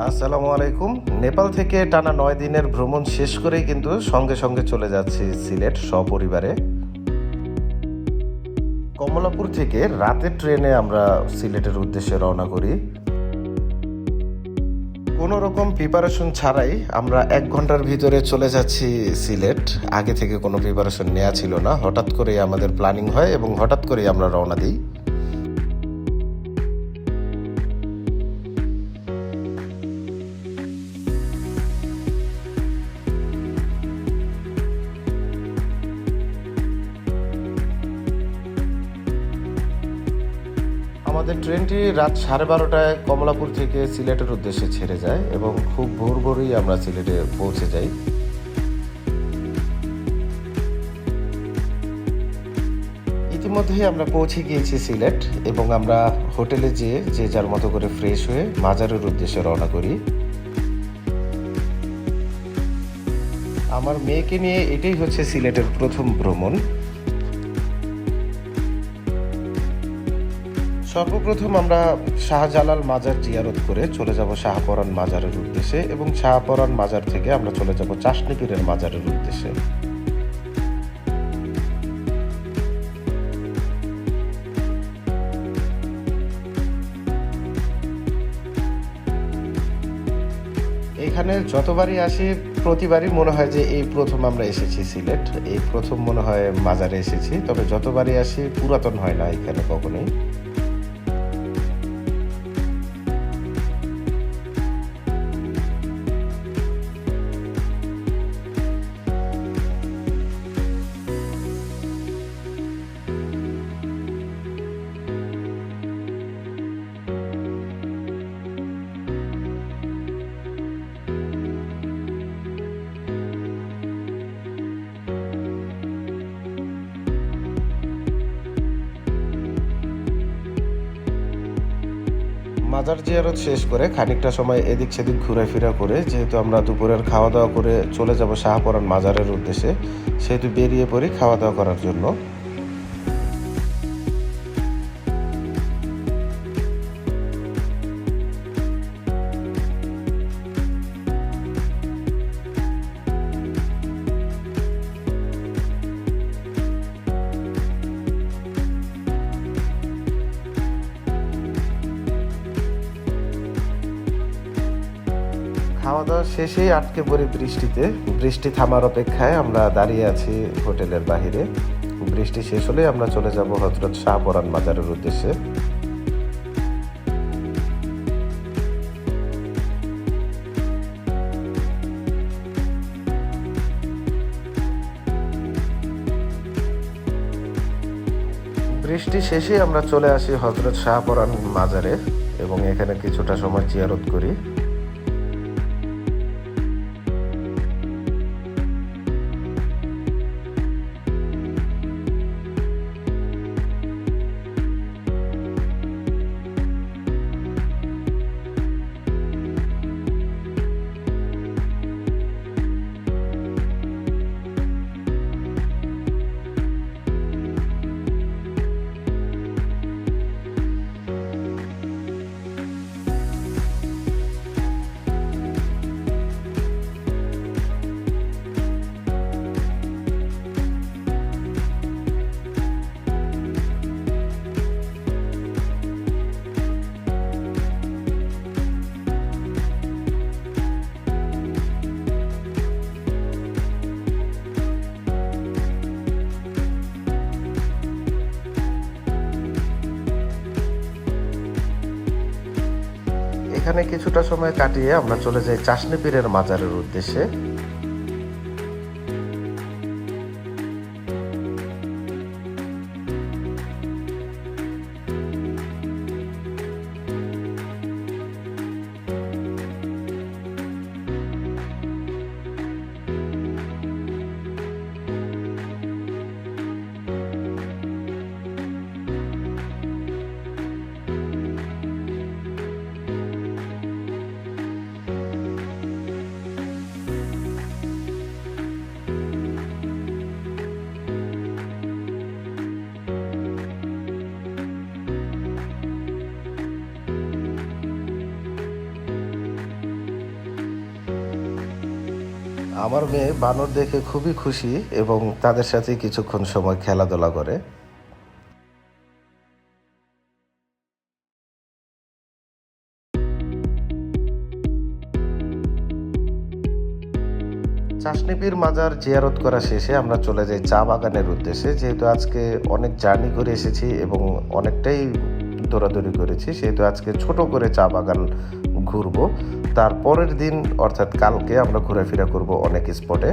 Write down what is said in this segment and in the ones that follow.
আসসালামু আলাইকুম। নেপাল থেকে টানা ৯ দিনের ভ্রমণ শেষ করেই কিন্তু সঙ্গে সঙ্গে চলে যাচ্ছি সিলেট সপরিবারে। কমলাপুর থেকে রাতের ট্রেনে আমরা সিলেটের উদ্দেশ্যে রওনা করি। কোনো রকম প্রিপারেশন ছাড়াই আমরা ১ ঘন্টার ভিতরে চলে যাচ্ছি সিলেট। আগে থেকে কোনো প্রিপারেশন নেওয়া ছিল না, হঠাৎ করেই আমাদের প্ল্যানিং হয় এবং হঠাৎ করেই আমরা রওনা দিই। আমাদের ট্রেনটি রাত 12:30টায় কমলাপুর থেকে সিলেটের উদ্দেশ্যে ছেড়ে যায় এবং খুব ভোর ভোরই আমরা সিলেটে পৌঁছে যাই। ইতিমধ্যেই আমরা পৌঁছে গিয়েছি সিলেট এবং আমরা হোটেলে যেয়ে যে যার মতো করে ফ্রেশ হয়ে মাজারের উদ্দেশ্যে রওনা করি। আমার মেয়েকে নিয়ে এটাই হচ্ছে সিলেটের প্রথম ভ্রমণ। সর্বপ্রথম আমরা শাহজালাল মাজার জিয়ারত করে চলে যাব শাহপরান মাজারের উদ্দেশ্যে এবং শাহপরান মাজার থেকে আমরা চলে যাব চাশনি পীরের মাজারের উদ্দেশ্যে। এখানে যতবারই আসি প্রতিবারই মনে হয় যে এই প্রথম আমরা এসেছি সিলেট, এই প্রথম মনে হয় মাজারে এসেছি। তবে যতবারই আসি পুরাতন হয় না এখানে কখনোই। মাজার জিয়ারত শেষ করে খানিকটা সময় এদিক সেদিক ঘুরেফেরা করে, যেহেতু আমরা দুপুরের খাওয়া দাওয়া করে চলে যাব শাহপরান মাজারের উদ্দেশ্যে, সেহেতু বেরিয়ে পড়ি খাওয়া দাওয়া করার জন্য। খাওয়া দাওয়া শেষেই আটকে পড়ি বৃষ্টিতে। বৃষ্টি থামার অপেক্ষায় আমরা দাঁড়িয়ে আছি হোটেলের বাহিরে। বৃষ্টি শেষ হলে আমরা চলে যাব হযরত শাহপরান মাজারের উদ্দেশ্যে। বৃষ্টি শেষে আমরা চলে আসি হযরত শাহপরান মাজারে এবং এখানে কিছুটা সময় জিয়ারত করি। এখানে কিছুটা সময় কাটিয়ে আমরা চলে যাই চাশনি পীরের মাজারের উদ্দেশ্যে। আমার মেয়ে বানর দেখে খুবই খুশি এবং তাদের সাথে কিছুক্ষণ সময় খেলাধুলা করে। চাষনিপির মাজার জিয়ারত করা শেষে আমরা চলে যাই চা বাগানের উদ্দেশ্যে। যেহেতু আজকে অনেক জার্নি করে এসেছি এবং অনেকটাই দৌড়াদৌড়ি করেছি, সেহেতু আজকে ছোট করে চা বাগান ঘুরবো। তার পরের দিন অর্থাৎ কালকে আমরা ঘোরাফেরা করব অনেক স্পটে।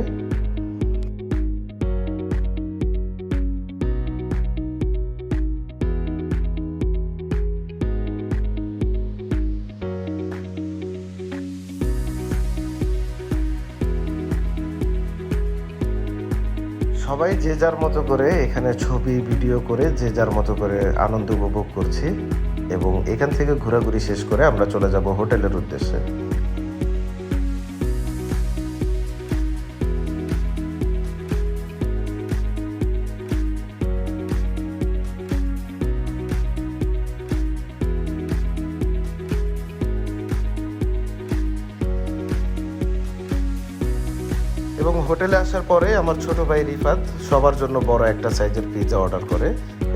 সবাই যে যার মতো করে এখানে ছবি ভিডিও করে যে যার মতো করে আনন্দ উপভোগ করছি এবং এখান থেকে ঘোরাঘুরি শেষ করে আমরা চলে যাব হোটেলের উদ্দেশ্যে। এবং হোটেলে আসার পরে আমার ছোট ভাই রিফাত সবার জন্য বড় একটা সাইজের পিৎজা অর্ডার করে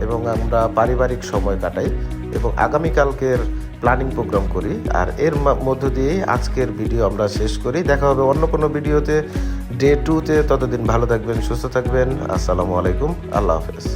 এবং আমরা পারিবারিক সময় কাটাই এবং আগামীকালকের প্ল্যানিং প্রোগ্রাম করি। আর এর মধ্য দিয়েই আজকের ভিডিও আমরা শেষ করি। দেখা হবে অন্য কোনো ভিডিওতে, ডে 2-তে। ততদিন ভালো থাকবেন, সুস্থ থাকবেন। আসসালামু আলাইকুম, আল্লাহ হাফেজ।